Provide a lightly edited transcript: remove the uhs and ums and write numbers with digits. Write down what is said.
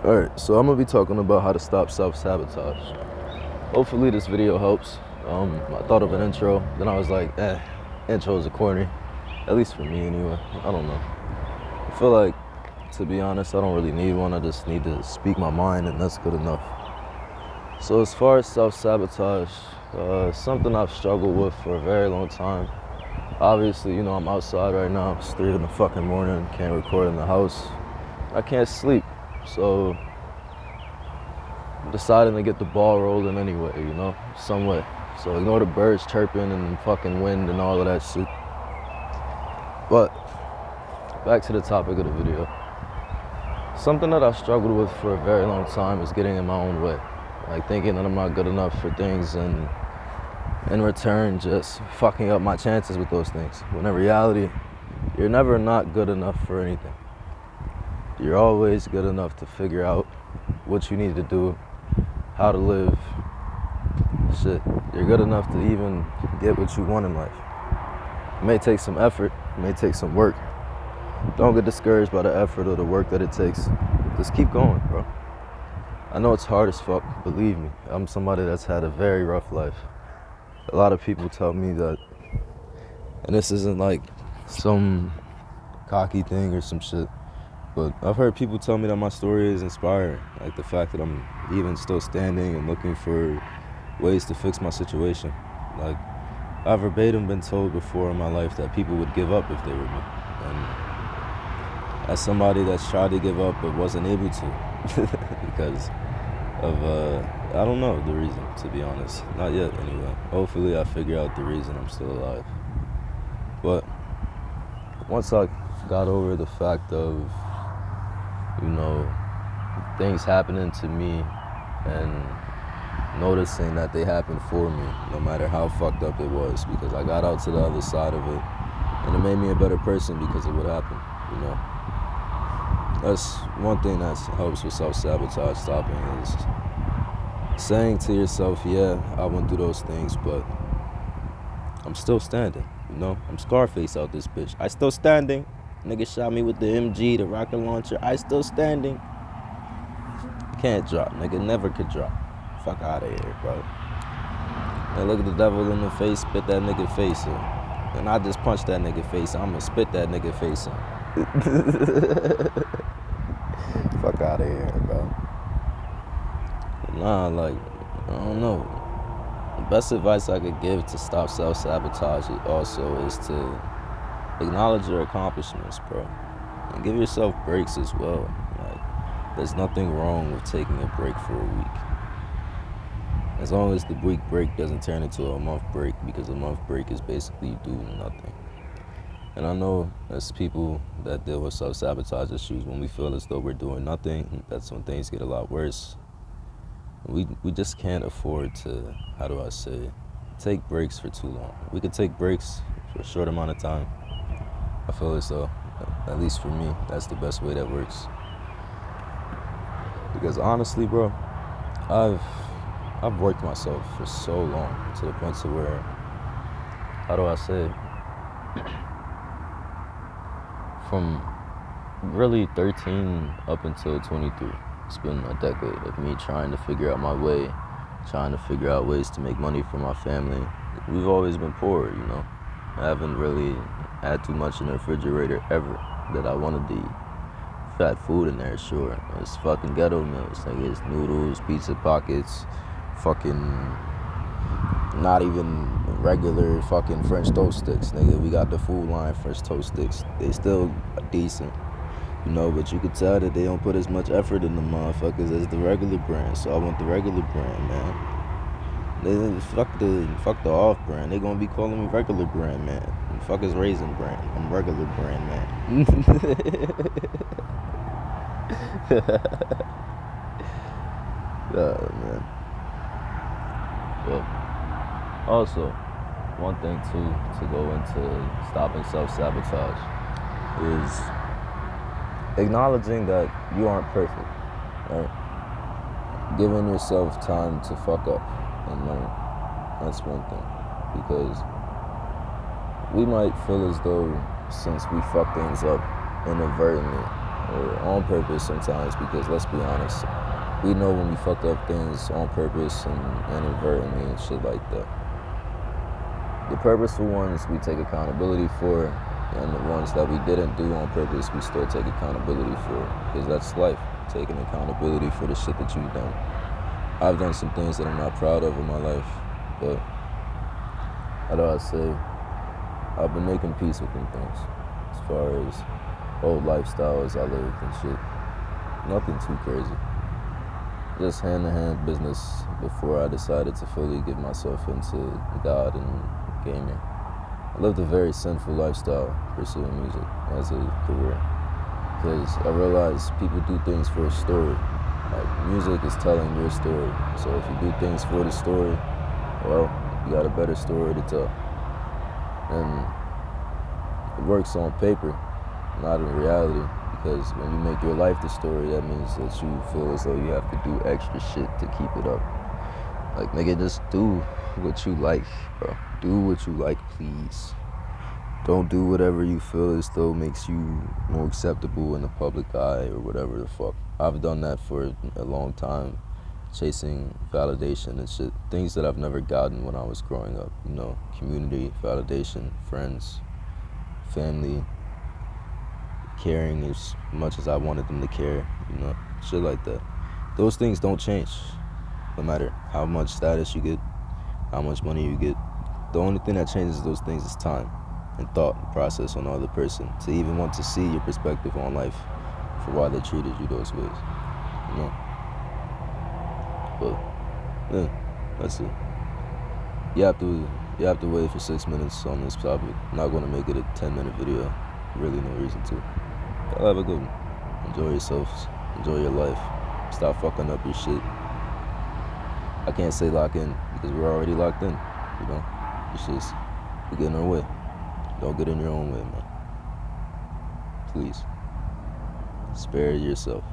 Alright, so I'm gonna be talking about how to stop self-sabotage. Hopefully this video helps. I thought of an intro, then I was like, intros are corny. At least for me anyway. I don't know. I feel like, to be honest, I don't really need one. I just need to speak my mind and that's good enough. So as far as self-sabotage, something I've struggled with for a very long time. Obviously, I'm outside right now. It's 3 in the fucking morning, can't record in the house. I can't sleep. So I'm deciding to get the ball rolling anyway, some way. So ignore the birds chirping and fucking wind and all of that shit. But back to the topic of the video. Something that I struggled with for a very long time is getting in my own way. Like thinking that I'm not good enough for things and in return just fucking up my chances with those things. When in reality, you're never not good enough for anything. You're always good enough to figure out what you need to do, how to live. Shit, you're good enough to even get what you want in life. It may take some effort, it may take some work. Don't get discouraged by the effort or the work that it takes. Just keep going, bro. I know it's hard as fuck, believe me. I'm somebody that's had a very rough life. A lot of people tell me that, and this isn't like some cocky thing or some shit, but I've heard people tell me that my story is inspiring. Like the fact that I'm even still standing and looking for ways to fix my situation. Like, I've verbatim been told before in my life that people would give up if they were me. And as somebody that's tried to give up but wasn't able to because of, I don't know the reason, to be honest. Not yet, anyway. Hopefully I figure out the reason I'm still alive. But once I got over the fact of, things happening to me and noticing that they happened for me, no matter how fucked up it was, because I got out to the other side of it and it made me a better person because of what happened, That's one thing that helps with self-sabotage stopping is saying to yourself, yeah, I went through those things, but I'm still standing, I'm Scarface out this bitch. I still standing. Nigga shot me with the MG, the rocket launcher. I still standing. Can't drop, nigga. Never could drop. Fuck out of here, bro. And look at the devil in the face, spit that nigga face in. And I just punched that nigga face in. I'ma spit that nigga face in. Fuck out of here, bro. Nah, like, I don't know. The best advice I could give to stop self-sabotage also is to acknowledge your accomplishments, bro. And give yourself breaks as well. Like, there's nothing wrong with taking a break for a week. As long as the week break doesn't turn into a month break, because a month break is basically you doing nothing. And I know as people that deal with self-sabotage issues, when we feel as though we're doing nothing, that's when things get a lot worse. We just can't afford to, how do I say, take breaks for too long. We could take breaks for a short amount of time. I feel as though, at least for me, that's the best way that works. Because honestly, bro, I've worked myself for so long to the point to where, how do I say it? From really 13 up until 23, it's been a decade of me trying to figure out my way, trying to figure out ways to make money for my family. We've always been poor, I haven't really had too much in the refrigerator ever that I wanted to eat. Had food in there, sure. It's fucking ghetto meals. Like, it's noodles, pizza pockets, fucking not even regular fucking French toast sticks, nigga. We got the Food Line French toast sticks. They still decent, but you could tell that they don't put as much effort in the motherfuckers as the regular brand. So I want the regular brand, man. They fuck the off brand. They gonna be calling me regular brand, man. And fuck is Raisin brand. I'm regular brand, man. Man. But also, one thing too to go into stopping self-sabotage is acknowledging that you aren't perfect, right? Giving yourself time to fuck up and learn. That's one thing. Because we might feel as though since we fuck things up inadvertently or on purpose sometimes, because let's be honest, we know when we fuck up things on purpose and inadvertently and shit like that. The purposeful ones we take accountability for, and the ones that we didn't do on purpose we still take accountability for, because that's life, taking accountability for the shit that you've done. I've done some things that I'm not proud of in my life, but how do I say, I've been making peace with them things as far as old lifestyles I lived and shit. Nothing too crazy. Just hand-to-hand business before I decided to fully get myself into God and gaming. I lived a very sinful lifestyle pursuing music as a career, because I realized people do things for a story. Like, music is telling your story. So if you do things for the story, well, you got a better story to tell. And it works on paper, not in reality, because when you make your life the story, that means that you feel as though you have to do extra shit to keep it up. Like, nigga, just do what you like, bro. Do what you like, please. Don't do whatever you feel as though makes you more acceptable in the public eye or whatever the fuck. I've done that for a long time, chasing validation and shit. Things that I've never gotten when I was growing up, you know, community, validation, friends, family, caring as much as I wanted them to care, you know, shit like that. Those things don't change, no matter how much status you get, how much money you get. The only thing that changes those things is time and thought and process on the other person, to even want to see your perspective on life for why they treated you those ways, you know. But yeah, that's it. You have to wait for 6 minutes on this topic. I'm not going to make it a 10-minute video. Really no reason to. Y'all have a good one. Enjoy yourselves. Enjoy your life. Stop fucking up your shit. I can't say lock in because we're already locked in, you know. It's just, we get in our way. Don't get in your own way, man. Please. Spare yourself.